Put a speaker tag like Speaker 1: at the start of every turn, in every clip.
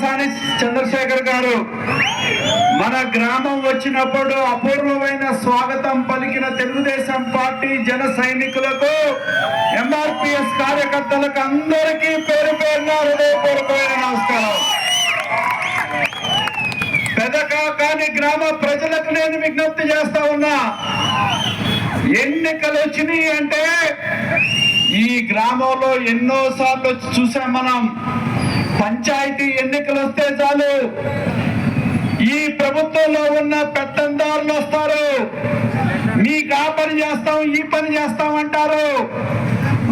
Speaker 1: పెమ్మసాని చంద్రశేఖర్ గారు మన గ్రామం వచ్చినప్పుడు అపూర్వమైన స్వాగతం పలికిన తెలుగుదేశం పార్టీ జన సైనికులకు, ఎంఆర్పిఎస్ కార్యకర్తలకు అందరికీ పేరు పేరున హృదయపూర్వకమైన నమస్కారం. పెదకాకాని గ్రామ ప్రజలకు నేను విజ్ఞప్తి చేస్తా ఉన్నా, ఎన్నికలు వచ్చినాయి అంటే ఈ గ్రామంలో ఎన్నోసార్లు చూసాం మనం. పంచాయతీ ఎన్నికలు వస్తే చాలు ఈ ప్రభుత్వంలో ఉన్న పెత్తందారులు వస్తారు, మీకు ఆ పని చేస్తాం ఈ పని చేస్తాం అంటారు.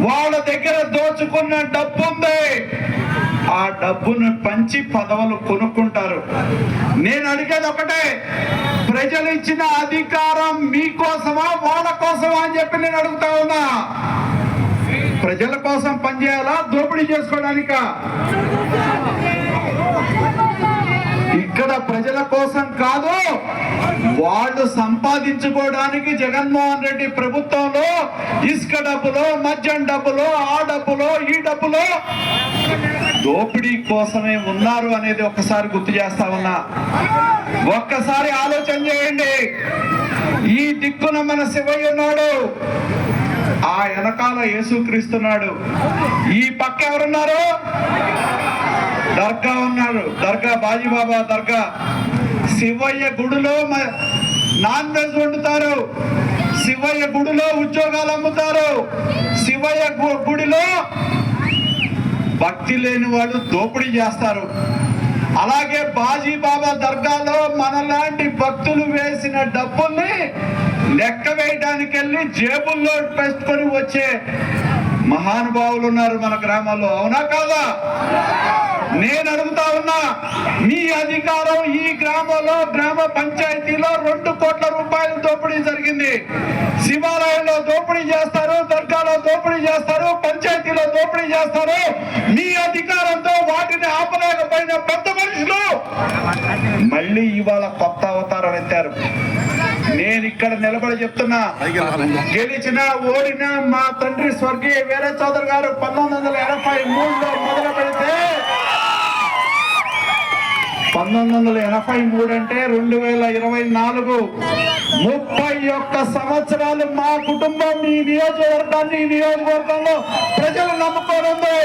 Speaker 1: వాళ్ళ దగ్గర దోచుకున్న డబ్బు ఉంది, ఆ డబ్బును పంచి పదవులు కొనుక్కుంటారు. నేను అడిగేది ఒకటే, ప్రజలు ఇచ్చిన అధికారం మీకోసమా వాళ్ళ కోసమా అని చెప్పి నేను అడుగుతా ఉన్నా. ప్రజల కోసం పనిచేయాలా, దోపిడీ చేసుకోవడానికా? ఇక్కడ ప్రజల కోసం కాదు, వాళ్ళు సంపాదించుకోవడానికి జగన్మోహన్ రెడ్డి ప్రభుత్వంలో ఇసుక డబ్బులో, మద్యం డబ్బులో, ఆ డబ్బులో, ఈ డబ్బులో దోపిడీ కోసమే ఉన్నారు అనేది ఒక్కసారి గుర్తు చేస్తా ఉన్నా. ఒక్కసారి ఆలోచన చేయండి. ఈ దిక్కున మన శివయ్య ఉన్నాడు, ఆ వెనకాల యేసుక్రీస్తున్నాడు, ఈ పక్క ఎవరున్నారు? దర్గా ఉన్నారు, దర్గా బాజీబాబా దర్గా. శివయ్య గుడిలో నాన్ వెజ్ వండుతారు, శివయ్య గుడిలో ఉద్యోగాలు అమ్ముతారు, శివయ్య గుడిలో భక్తి లేని వాళ్ళు దోపిడీ చేస్తారు. అలాగే బాజీబాబా దర్గాలో మనలాంటి భక్తులు వేసిన డబ్బుల్ని లెక్క వేయడానికి వెళ్ళి జేబుల్లో పెట్టుకొని వచ్చే మహానుభావులు ఉన్నారు మన గ్రామాల్లో. అవునా కాదా? నేను అడుగుతా ఉన్నా, మీ అధికారం ఈ గ్రామంలో గ్రామ పంచాయతీలో 2 కోట్ల రూపాయలు దోపిడీ జరిగింది. శివాలయంలో దోపిడీ చేస్తారు, దర్గాలో దోపిడీ చేస్తారు, పంచాయతీలో దోపిడీ చేస్తారు. మీ అధికారంతో వాటిని ఆపలేకపోయిన పెద్ద మనుషులు మళ్ళీ ఇవాళ కొత్త అవతారం ఎత్తారు. నేను ఇక్కడ నిలబడి చెప్తున్నా, గెలిచినా ఓడినా మా తండ్రి స్వర్గీయ వీర చౌదరి గారు 1983లో మొదలు పెడితే 1983 అంటే 2024, 31 సంవత్సరాలు మా కుటుంబం ఈ నియోజకవర్గంలో ప్రజలు నమ్ముకోనుంది.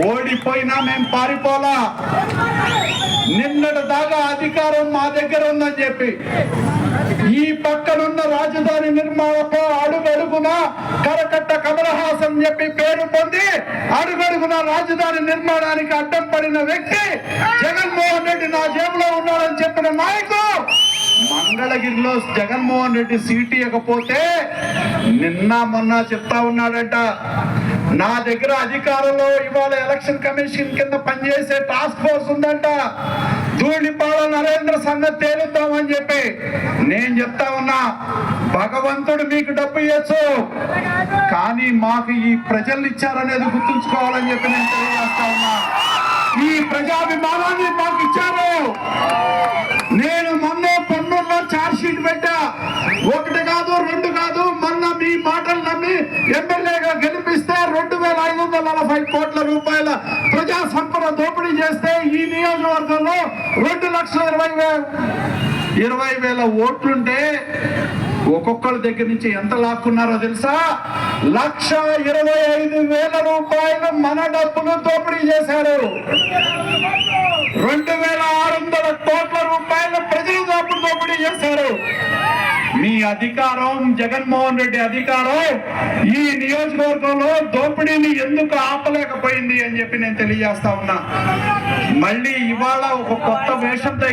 Speaker 1: ఓడిపోయినా మేము పారిపోలా. నిన్నటి దాకా అధికారం మా దగ్గర ఉందని చెప్పి ఈ పక్కనున్న రాజధాని నిర్మాణంలో అడుగడుగున కరకట్ట కమలహాసన్ చెప్పి పేరు పొంది అడుగడుగున రాజధాని నిర్మాణానికి అడ్డం పడిన వ్యక్తి జగన్మోహన్ రెడ్డి నా జేబులో ఉన్నాడని చెప్పిన నాయకుడు మంగళగిరిలో జగన్మోహన్ రెడ్డి సీటు ఇవ్వకపోతే నిన్న మొన్న చెప్తా ఉన్నాడంట, నా దగ్గర అధికారంలో ఇవాళ ఎలక్షన్ కమిషన్ కింద పనిచేసే టాస్క్ ఫోర్స్ ఉందంట, ధూళిపాల నరేంద్ర సంగతి తేలుద్దామని చెప్పి. నేను చెప్తా ఉన్నా, భగవంతుడు మీకు డబ్బు ఇవ్వచ్చు, కానీ మాకు ఈ ప్రజలు ఇచ్చారనేది గుర్తుంచుకోవాలని చెప్పి నేను తెలియజేస్తా ఉన్నా. ఈ ప్రజాభిమానాన్ని మాకు ఇచ్చారు. నేను మొన్న పన్నుల్లో ఛార్జ్ షీట్ పెట్టా, 1 కాదు 2 కాదు. మొన్న మీ మాటలు నమ్మి ఎమ్మెల్యేగా గెలిపిస్తే 2540 కోట్ల రూపాయల ప్రజా సంపద దోపిడీ చేస్తే ఈ నియోజకవర్గంలో 2,20,000 ఓట్లుంటే ఒక్కొక్కరి దగ్గర నుంచి ఎంత లాక్కున్నారో తెలుసా? 1,25,000 రూపాయలు మన డబ్బులు దోపిడీ చేశారు. 2,600 కోట్ల రూపాయలు ప్రజలు దోపిడీ చేశారు. మీ అధికారం, జగన్మోహన్ రెడ్డి అధికారం ఈ నియోజకవర్గంలో దోపిడీని ఎందుకు ఆపలేకపోయింది అని చెప్పి నేను తెలియజేస్తా ఉన్నా. మళ్ళీ ఇవాళ ఒక కొత్త వేషంతో